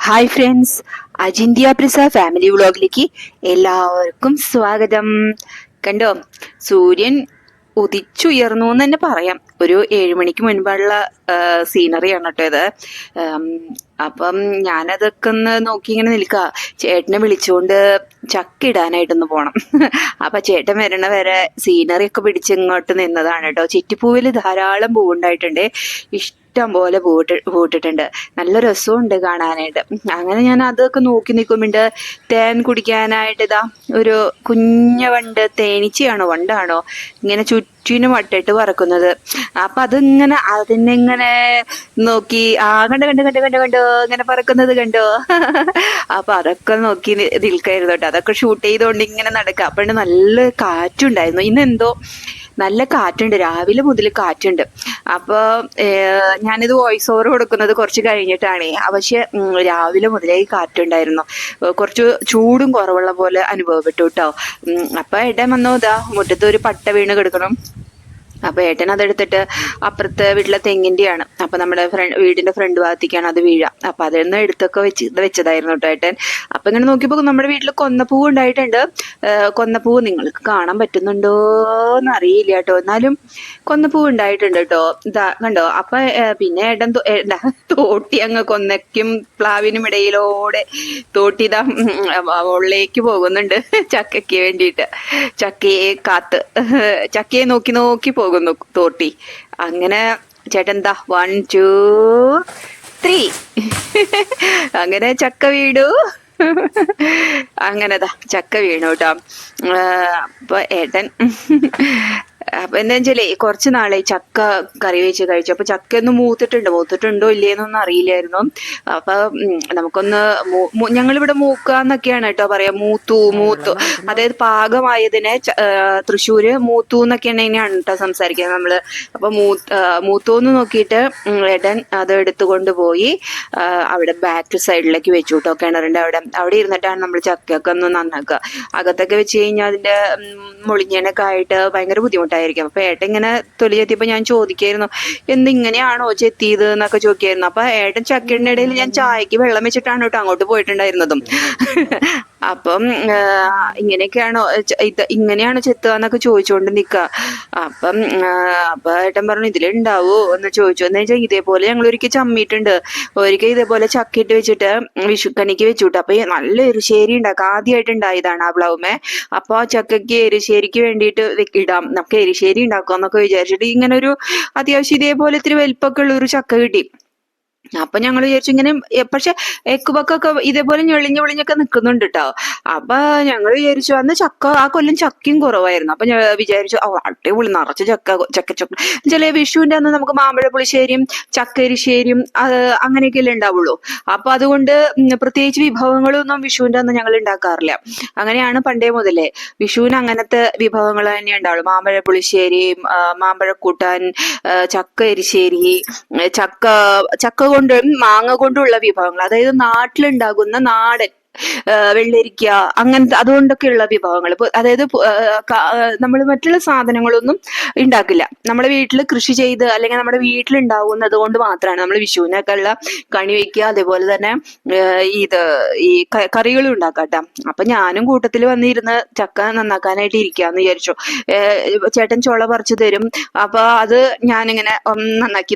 Hi friends, അജിന്ത്യ പ്രിസ family വ്ളോഗിലേക്ക് എല്ലാവർക്കും സ്വാഗതം. കണ്ടോ, സൂര്യൻ ഉദിച്ചുയർന്നു എന്ന് തന്നെ പറയാം. ഒരു 7 മണിക്ക് മുൻപുള്ള സീനറിയാണ് കേട്ടോ ഇത്. അപ്പം ഞാനതൊക്കെ ഒന്ന് നോക്കി ഇങ്ങനെ നിൽക്കുക. ചേട്ടനെ വിളിച്ചുകൊണ്ട് ചക്ക ഇടാനായിട്ടൊന്ന് പോണം. അപ്പൊ ചേട്ടൻ വരണ വരെ സീനറി ഒക്കെ പിടിച്ച് ഇങ്ങോട്ട് നിന്നതാണ് കേട്ടോ. ചിറ്റിപ്പൂവിൽ ധാരാളം പൂവുണ്ടായിട്ടുണ്ട്. ഇഷ്ടം പോലെ പൂവിട്ടിട്ടുണ്ട്. നല്ല രസമുണ്ട് കാണാനായിട്ട്. അങ്ങനെ ഞാൻ അതൊക്കെ നോക്കി നിൽക്കുമ്പോണ്ട് തേൻ കുടിക്കാനായിട്ട് ഇതാ ഒരു കുഞ്ഞ വണ്ട്, തേനീച്ചയാണോ വണ്ടാണോ ഇങ്ങനെ ചുറ്റിനും വട്ടിട്ട് പറക്കുന്നത്. അപ്പൊ അതിനെങ്ങനെ നോക്കി കണ്ടോ കണ്ടോ കണ്ടോ കണ്ടോ കണ്ടോ ഇങ്ങനെ പറക്കുന്നത് കണ്ടോ. അപ്പൊ അതൊക്കെ നോക്കി നിൽക്കായിരുന്നു കേട്ടോ. അതൊക്കെ ഷൂട്ട് ചെയ്തോണ്ട് ഇങ്ങനെ നടക്കുക. അപ്പോഴുണ്ട് നല്ല കാറ്റുണ്ടായിരുന്നു. ഇന്നെന്തോ നല്ല കാറ്റുണ്ട്, രാവിലെ മുതൽ കാറ്റുണ്ട്. അപ്പൊ ഞാനിത് വോയിസ് ഓവർ കൊടുക്കുന്നത് കുറച്ച് കഴിഞ്ഞിട്ടാണ്. പക്ഷെ രാവിലെ മുതലേ കാറ്റുണ്ടായിരുന്നു. കുറച്ച് ചൂടും കുറവുള്ള പോലെ അനുഭവപ്പെട്ടു കേട്ടോ. അപ്പൊ ഏട്ടൻ വന്നോ, ഇതാ മുറ്റത്ത് ഒരു പട്ട വീണ് കിടക്കണം. അപ്പൊ ഏട്ടൻ അതെടുത്തിട്ട് അപ്പുറത്തെ വീട്ടിലെ തെങ്ങിന്റെയാണ്. അപ്പൊ നമ്മുടെ വീടിന്റെ ഫ്രണ്ട് ഭാഗത്തേക്കാണ് അത് വീഴ. അപ്പൊ അതൊന്ന് എടുത്തൊക്കെ വെച്ചതായിരുന്നു കേട്ടോ ഏട്ടൻ. അപ്പൊ ഇങ്ങനെ നോക്കിയപ്പോ നമ്മുടെ വീട്ടിൽ കൊന്നപ്പൂവ് ഉണ്ടായിട്ടുണ്ട്. കൊന്നപ്പൂവ് നിങ്ങൾക്ക് കാണാൻ പറ്റുന്നുണ്ടോ എന്ന് അറിയില്ല കേട്ടോ, എന്നാലും കൊന്നപ്പൂവ് ഉണ്ടായിട്ടുണ്ട് കേട്ടോ. ഇതാ കണ്ടോ. അപ്പൊ പിന്നെ ഏട്ടൻ തോട്ടി അങ്ങ് കൊന്നയ്ക്കും പ്ലാവിനും ഇടയിലൂടെ തോട്ടിതാ ഉള്ളിലേക്ക് പോകുന്നുണ്ട് ചക്കയ്ക്ക് വേണ്ടിയിട്ട്. ചക്കയെ കാത്ത് ചക്കയെ നോക്കി നോക്കി പോകുന്നു തോട്ടി. അങ്ങനെ ചേട്ടൻ ദാ 1 2 3 അങ്ങനെ ചക്ക വീടു. അങ്ങനെതാ ചക്ക വീണു കേട്ടോ. അപ്പൊ ഏട്ടൻ അപ്പൊ എന്താ വെച്ചാലേ കുറച്ച് നാളെ ചക്ക കറി വെച്ച് കഴിച്ചു. അപ്പൊ ചക്ക ഒന്ന് മൂത്തിട്ടുണ്ടോ ഇല്ലേന്നൊന്നും അറിയില്ലായിരുന്നു. അപ്പൊ നമുക്കൊന്ന് ഞങ്ങളിവിടെ മൂക്കാന്നൊക്കെയാണ് കേട്ടോ പറയാ. മൂത്തു അതായത് പാകമായതിനെ തൃശ്ശൂര് മൂത്തു എന്നൊക്കെയാണ് കേട്ടോ സംസാരിക്കുന്നത് നമ്മള്. അപ്പൊ മൂത്തോന്ന് നോക്കിയിട്ട് ഏട്ടൻ അത് എടുത്തുകൊണ്ട് പോയി അവിടെ ബാക്ക് സൈഡിലേക്ക് വെച്ചു കേട്ടോ. കിണറിന്റെ അവിടെ ഇരുന്നിട്ടാണ് നമ്മൾ ചക്കയൊക്കെ ഒന്ന് നന്നാക്കുക. അകത്തൊക്കെ വെച്ച് കഴിഞ്ഞാൽ അതിന്റെ മുളിഞ്ഞനൊക്കെ ആയിട്ട് ഭയങ്കര ബുദ്ധിമുട്ടായിരിക്കും. അപ്പൊ ഏട്ടൻ ഇങ്ങനെ തൊലി ചെത്തിയപ്പോ ഞാൻ ചോദിക്കായിരുന്നു, എന്തിങ്ങനെയാണോ ചെത്തിയത് എന്നൊക്കെ ചോദിക്കായിരുന്നു. അപ്പൊ ഏട്ടൻ ചക്കയുടെ ഇടയിൽ ഞാൻ ചായക്ക് വെള്ളം വെച്ചിട്ടാണ് കേട്ടോ അങ്ങോട്ട് പോയിട്ടുണ്ടായിരുന്നതും. അപ്പം ഇങ്ങനെയൊക്കെയാണോ ഇങ്ങനെയാണോ ചെത്തുക എന്നൊക്കെ ചോദിച്ചുകൊണ്ട് നിക്കുക. അപ്പൊ ഏട്ടൻ പറഞ്ഞു ഇതിലുണ്ടാവോ എന്ന് ചോദിച്ചു. എന്ന് വെച്ചാൽ ഇതേപോലെ ഞങ്ങൾ ഒരിക്കൽ ചമ്മിയിട്ടുണ്ട്. ഒരിക്കൽ ഇതേപോലെ ചക്കിട്ട് വെച്ചിട്ട് വിഷുക്കണിക്ക് വെച്ചുവിട്ടു. അപ്പൊ നല്ല എരിശ്ശേരി ഉണ്ടാക്കുക. ആദ്യമായിട്ട് ഉണ്ടായതാണ് ആ പ്ലവുമേ. അപ്പൊ ആ ചക്കയ്ക്ക് എരിശ്ശേരിക്ക് വേണ്ടിയിട്ട് ഇടാം, നമുക്ക് എരിശ്ശേരി ഉണ്ടാക്കാം എന്നൊക്കെ വിചാരിച്ചിട്ട് ഇങ്ങനെ ഒരു അത്യാവശ്യം ഇതേപോലെ ഇത്തിരി വലിപ്പമൊക്കെ ഉള്ള ഒരു ചക്ക കിട്ടി. അപ്പൊ ഞങ്ങൾ വിചാരിച്ചു ഇങ്ങനെ, പക്ഷെ എക്കുബക്കൊക്കെ ഇതേപോലെ ഞൊളിഞ്ഞൊക്കെ നിൽക്കുന്നുണ്ട് കേട്ടോ. അപ്പൊ ഞങ്ങൾ വിചാരിച്ചു അന്ന് ആ കൊല്ലം ചക്കയും കുറവായിരുന്നു. അപ്പൊ വിചാരിച്ചു അടിപൊളി നിറച്ച് ചക്ക ചില വിഷുവിന്റെ അന്ന് നമുക്ക് മാമ്പഴ പുളിശ്ശേരിയും ചക്കരിശ്ശേരിയും അങ്ങനെയൊക്കെയല്ലേ ഉണ്ടാവുള്ളൂ. അപ്പൊ അതുകൊണ്ട് പ്രത്യേകിച്ച് വിഭവങ്ങളൊന്നും വിഷുവിന്റെ അന്ന് ഞങ്ങൾ ഉണ്ടാക്കാറില്ല. അങ്ങനെയാണ് പണ്ടേ മുതലേ. വിഷുവിന് അങ്ങനത്തെ വിഭവങ്ങൾ തന്നെ ഉണ്ടാവുള്ളൂ. മാമ്പഴ പുളിശ്ശേരി, മാമ്പഴക്കൂട്ടാൻ, ചക്ക എരിശ്ശേരി, ചക്ക കൊണ്ടും മാങ്ങ കൊണ്ടുള്ള വിഭവങ്ങൾ, അതായത് നാട്ടിലുണ്ടാകുന്ന നാടൻ വെള്ളരിക്ക അങ്ങനത്തെ അതുകൊണ്ടൊക്കെയുള്ള വിഭവങ്ങൾ. അതായത് നമ്മൾ മറ്റുള്ള സാധനങ്ങളൊന്നും ഉണ്ടാക്കില്ല. നമ്മുടെ വീട്ടിൽ കൃഷി ചെയ്ത് അല്ലെങ്കിൽ നമ്മുടെ വീട്ടിലുണ്ടാവുന്നത് കൊണ്ട് മാത്രമാണ് നമ്മൾ വിഷുവിനൊക്കെ ഉള്ള കണി വെക്കുക. അതേപോലെ തന്നെ ഈ കറികളും ഉണ്ടാക്കാട്ടോ. അപ്പൊ ഞാനും കൂട്ടത്തിൽ വന്നിരുന്ന് ചക്ക നന്നാക്കാനായിട്ട് ഇരിക്കാന്ന് വിചാരിച്ചു. ചേട്ടൻ ചുള പറിച്ചു തരും. അപ്പൊ അത് ഞാനിങ്ങനെ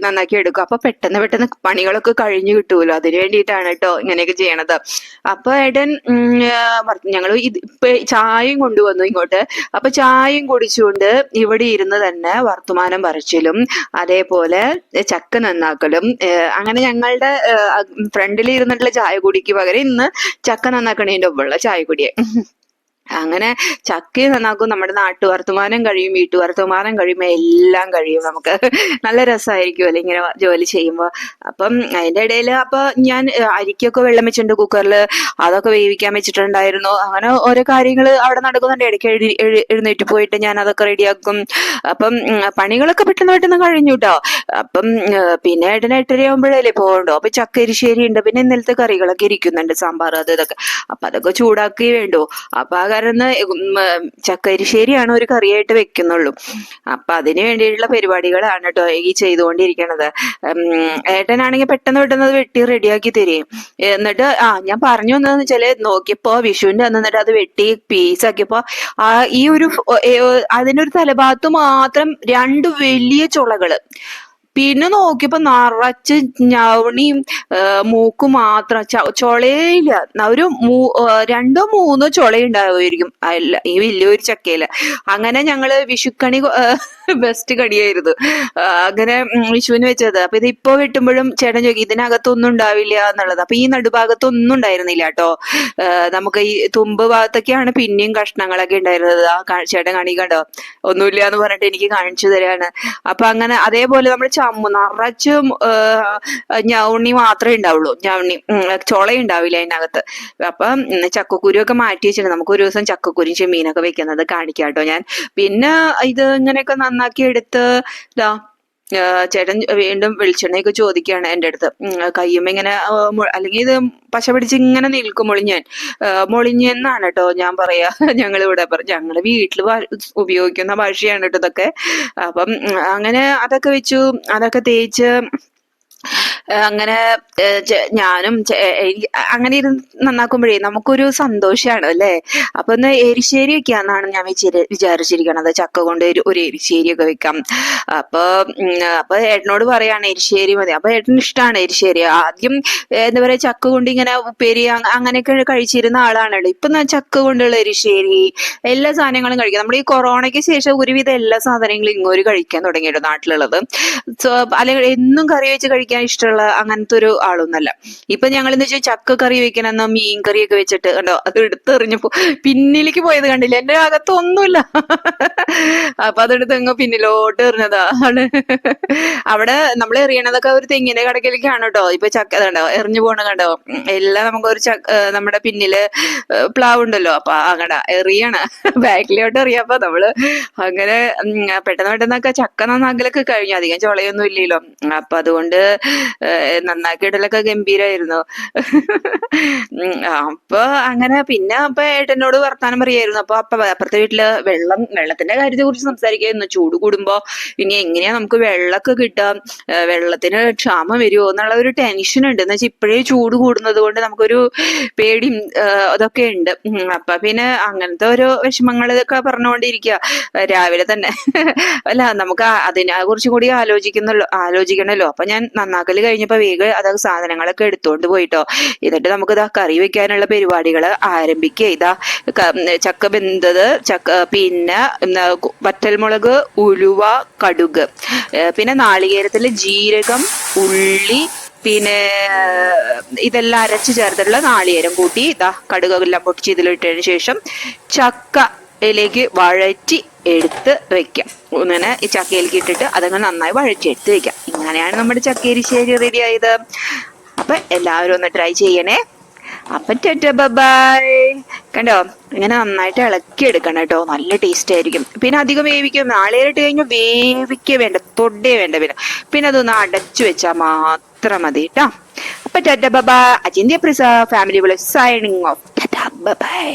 നന്നാക്കി എടുക്കും. അപ്പൊ പെട്ടെന്ന് പണികളൊക്കെ കഴിഞ്ഞു കിട്ടുമല്ലോ, അതിന് വേണ്ടിയിട്ടാണ് കേട്ടോ ഇങ്ങനെയൊക്കെ ചെയ്യണത്. അപ്പൊ ഏട്ടൻ ഞങ്ങൾ ഇപ്പൊ ചായയും കൊണ്ടുവന്നു ഇങ്ങോട്ട്. അപ്പൊ ചായയും കുടിച്ചുകൊണ്ട് ഇവിടെ ഇരുന്ന് തന്നെ വർത്തമാനം പറച്ചിലും അതേപോലെ ചക്ക നന്നാക്കലും. അങ്ങനെ ഞങ്ങളുടെ ഫ്രണ്ടിൽ ഇരുന്നിട്ടുള്ള ചായ കുടിക്ക് പകരം ഇന്ന് ചക്ക നന്നാക്കണേന്റെ ഒപ്പമുള്ള ചായ കുടിയെ. അങ്ങനെ ചക്ക നന്നാക്കും, നമ്മുടെ നാട്ടുവർത്തമാനം കഴിയും, വീട്ടുവർത്തമാനം കഴിയും, എല്ലാം കഴിയും. നമുക്ക് നല്ല രസമായിരിക്കുമല്ലോ ഇങ്ങനെ ജോലി ചെയ്യുമ്പോൾ. അപ്പം അതിന്റെ ഇടയിൽ അപ്പൊ ഞാൻ അരിക്കൊക്കെ വെള്ളം വെച്ചിട്ടുണ്ട് കുക്കറിൽ, അതൊക്കെ വേവിക്കാൻ വെച്ചിട്ടുണ്ടായിരുന്നു. അങ്ങനെ ഓരോ കാര്യങ്ങൾ അവിടെ നടക്കുന്നുണ്ട്. ഇടയ്ക്ക് എഴുന്നേറ്റ് പോയിട്ട് ഞാൻ അതൊക്കെ റെഡിയാക്കും. അപ്പം പണികളൊക്കെ പെട്ടെന്ന് കഴിഞ്ഞു കേട്ടോ. അപ്പം പിന്നെ ഏട്ടന് 8:30 ആകുമ്പോഴല്ലേ പോകണ്ടോ. അപ്പൊ ചക്കരിശ്ശേരി ഉണ്ട്, പിന്നെ ഇന്നലത്തെ കറികളൊക്കെ ഇരിക്കുന്നുണ്ട്, സാമ്പാർ അത് ഇതൊക്കെ. അപ്പൊ അതൊക്കെ ചൂടാക്കി വേണ്ടോ. അപ്പൊ ആ വരന്ന് ചക്കരിശ്ശേരിയാണ് ഒരു കറിയായിട്ട് വെക്കുന്നുള്ളൂ. അപ്പൊ അതിന് വേണ്ടിയിട്ടുള്ള പരിപാടികളാണ് കേട്ടോ ഈ ചെയ്തുകൊണ്ടിരിക്കണത്. ഏട്ടനാണെങ്കിൽ പെട്ടെന്ന് പെട്ടെന്ന് അത് വെട്ടി റെഡിയാക്കി തരും. എന്നിട്ട് ഞാൻ പറഞ്ഞു വന്നതെന്ന് വെച്ചാല് നോക്കിയപ്പോ വിഷുവിന്റെ അന്ന് എന്നിട്ട് അത് വെട്ടി പീസാക്കിയപ്പോ ഈ ഒരു അതിനൊരു തലഭാഗത്ത് മാത്രം രണ്ട് വലിയ ചുളകള്, പിന്നെ നോക്കിയപ്പോ നിറച്ച് ഞവണിയും മൂക്കും മാത്രം, ചൊളയില്ല. ഒരു രണ്ടോ മൂന്നോ ചൊളയുണ്ടാവുമായിരിക്കും അല്ല ഈ വലിയൊരു ചക്കയില്. അങ്ങനെ ഞങ്ങള് വിഷുക്കണി ബെസ്റ്റ് കണിയായിരുന്നു. അങ്ങനെ വിഷുവിന് വെച്ചത്. അപ്പൊ ഇത് ഇപ്പൊ വെട്ടുമ്പോഴും ചേട്ടൻ ചോദിക്കും ഇതിനകത്തൊന്നും ഉണ്ടാവില്ല എന്നുള്ളത്. അപ്പൊ ഈ നടുഭാഗത്തൊന്നും ഉണ്ടായിരുന്നില്ല കേട്ടോ. നമുക്ക് ഈ തുമ്പ് ഭാഗത്തൊക്കെയാണ് പിന്നെയും കഷ്ണങ്ങളൊക്കെ ഉണ്ടായിരുന്നത്. ചേട്ടൻ കണി കണ്ടോ, ഒന്നുമില്ല എന്ന് പറഞ്ഞിട്ട് എനിക്ക് കാണിച്ചു തരാണ്. അപ്പൊ അങ്ങനെ അതേപോലെ നമ്മൾ നിറച്ച് ഞവണി മാത്രമേ ഉണ്ടാവുള്ളൂ, ഞവണി ചൊള ഉണ്ടാവില്ല അതിനകത്ത്. അപ്പം ചക്കക്കുരു ഒക്കെ മാറ്റി വെച്ചിട്ടുണ്ട്. നമുക്ക് ഒരു ദിവസം ചക്കക്കുരും ചെമ്മീനൊക്കെ വെക്കുന്നത് കാണിക്കാം കേട്ടോ ഞാൻ. പിന്നെ ഇത് ഇങ്ങനെയൊക്കെ നന്നാക്കി എടുത്ത് ഇതാ ചേട്ടൻ വീണ്ടും വെളിച്ചെണ്ണയൊക്കെ ചോദിക്കുകയാണ് എൻ്റെ അടുത്ത്. കയ്യുമ്മ ഇങ്ങനെ അല്ലെങ്കിൽ ഇത് പശ പിടിച്ച് ഇങ്ങനെ നിൽക്കും മൊളിഞ്ഞെന്നാണ് കേട്ടോ ഞാൻ പറയാ. ഞങ്ങളിവിടെ ഞങ്ങള് വീട്ടില് ഉപയോഗിക്കുന്ന ഭാഷയാണ് കേട്ടോ ഇതൊക്കെ. അപ്പം അങ്ങനെ അതൊക്കെ വെച്ചു, അതൊക്കെ തേച്ച് അങ്ങനെ ഞാനും അങ്ങനെ ഇരുന്ന് നന്നാക്കുമ്പോഴേ നമുക്കൊരു സന്തോഷമാണ് അല്ലേ. അപ്പൊ ഒന്ന് എരിശ്ശേരി വെക്കാന്നാണ് ഞാൻ വിചാരിച്ചിരിക്കണത്. ചക്ക കൊണ്ട് ഒരു എരിശ്ശേരി ഒക്കെ വെക്കാം. അപ്പൊ ഏട്ടനോട് പറയാണ് എരിശ്ശേരി മതി. അപ്പൊ ഏട്ടന് ഇഷ്ടമാണ് എരിശ്ശേരി. ആദ്യം എന്താ പറയാ ചക്ക കൊണ്ട് ഇങ്ങനെ ഉപ്പേരി അങ്ങനെയൊക്കെ കഴിച്ചിരുന്ന ആളാണല്ലോ. ഇപ്പൊ ചക്ക കൊണ്ടുള്ള എരിശ്ശേരി എല്ലാ സാധനങ്ങളും കഴിക്കാം. നമ്മുടെ ഈ കൊറോണയ്ക്ക് ശേഷം ഒരുവിധം എല്ലാ സാധനങ്ങളും ഇങ്ങോട്ട് കഴിക്കാൻ തുടങ്ങിയിട്ട് നാട്ടിലുള്ളത്. അല്ലെങ്കിൽ എന്നും കറി വെച്ച് കഴിക്കാൻ ഇഷ്ടമുള്ള അങ്ങനത്തെ ഒരു ആളൊന്നല്ല. ഇപ്പൊ ഞങ്ങൾ എന്ന് വെച്ചാൽ ചക്ക കറി വെക്കണമെന്നോ മീൻ കറിയൊക്കെ വെച്ചിട്ട് കണ്ടോ അത് എടുത്തെറിഞ്ഞപ്പോ പിന്നിലേക്ക് പോയത് കണ്ടില്ല. എന്റെ അകത്ത് ഒന്നുമില്ല. അപ്പൊ അതെടുത്ത് അങ്ങ് പിന്നിലോട്ട് എറിഞ്ഞതാ ആണ്. അവിടെ നമ്മൾ എറിയണതൊക്കെ ഒരു തെങ്ങിന്റെ കടക്കിലേക്കാണ് കേട്ടോ. ഇപ്പൊ ചക്ക കണ്ടോ എറിഞ്ഞു പോണ കണ്ടോ. എല്ലാം നമുക്ക് ഒരു നമ്മുടെ പിന്നില് പ്ലാവ് ഉണ്ടല്ലോ, അപ്പൊ അങ്ങടെ എറിയാണ് ബാക്കിലോട്ട് എറിയപ്പോ നമ്മള് അങ്ങനെ പെട്ടെന്ന് പെട്ടെന്നൊക്കെ ചക്ക നന്നാക്കലൊക്കെ കഴിഞ്ഞു. അധികം ചൊളയൊന്നും ഇല്ലല്ലോ. അപ്പൊ അതുകൊണ്ട് നന്നാക്കിയിടലൊക്കെ ഗംഭീരായിരുന്നു. അപ്പൊ അങ്ങനെ പിന്നെ അപ്പൊ ഏട്ടനോട് വർത്താനം പറയായിരുന്നു. അപ്പൊ അപ്പുറത്തെ വീട്ടില് വെള്ളത്തിന്റെ കാര്യത്തെ കുറിച്ച് സംസാരിക്കായിരുന്നു. ചൂട് കൂടുമ്പോ ഇനി എങ്ങനെയാ നമുക്ക് വെള്ളമൊക്കെ കിട്ടാം, വെള്ളത്തിന് ക്ഷാമം വരുമോ എന്നുള്ള ഒരു ടെൻഷൻ ഉണ്ട്. എന്ന് വെച്ചാൽ ഇപ്പോഴേ ചൂട് കൂടുന്നത് കൊണ്ട് നമുക്കൊരു പേടിയും അതൊക്കെ ഉണ്ട്. അപ്പൊ പിന്നെ അങ്ങനത്തെ ഓരോ വിഷമങ്ങളൊക്കെ പറഞ്ഞുകൊണ്ടിരിക്കുക രാവിലെ തന്നെ. അല്ല നമുക്ക് അതിനെ കുറിച്ചും കൂടി ആലോചിക്കണല്ലോ. അപ്പൊ ഞാൻ നന്നാക്കല് കഴിഞ്ഞപ്പോ വേഗം അതൊക്കെ സാധനങ്ങളൊക്കെ എടുത്തോണ്ട് പോയിട്ടോ. എന്നിട്ട് നമുക്ക് ഇതാ കറി വെക്കാനുള്ള പരിപാടികള് ആരംഭിക്കുക. ഇതാ ചക്ക വെന്തത്, പിന്നെ വറ്റൽമുളക്, ഉലുവ, കടുക്, പിന്നെ നാളികേരത്തില് ജീരകം, ഉള്ളി, പിന്നെ ഇതെല്ലാം അരച്ചു ചേർത്തിട്ടുള്ള നാളികേരം കൂട്ടി ഇതാ കടുകെല്ലാം പൊട്ടിച്ച് ഇതിലിട്ടതിന് ശേഷം ചക്കയിലേക്ക് വഴറ്റി എടുത്ത് വെക്കാം. ഇങ്ങനെ ഈ ചക്കയിലേക്ക് ഇട്ടിട്ട് അതങ്ങനെ നന്നായി വഴറ്റിയെടുത്ത് വെക്കാം. ഇങ്ങനെയാണ് നമ്മുടെ ചക്കരിശ്ശേരി റെഡി ആയത്. അപ്പൊ എല്ലാവരും ഒന്ന് ട്രൈ ചെയ്യണേ. അപ്പൊ ബൈ. കണ്ടോ ഇങ്ങനെ നന്നായിട്ട് ഇളക്കി എടുക്കണം കേട്ടോ. നല്ല ടേസ്റ്റ് ആയിരിക്കും. പിന്നെ അധികം വേവിക്കും. നാളികേരിട്ട് കഴിഞ്ഞാൽ വേവിക്കേ വേണ്ട, തൊണ്ടേ വേണ്ട. പിന്നെ അതൊന്ന് അടച്ചു വെച്ചാൽ മാത്രം മതി കേട്ടോ. അപ്പൊ ബൈ. അജിന്ത്യ പ്രിസ ഫാമിലി സൈനിങ് ഓഫ്. ബൈ.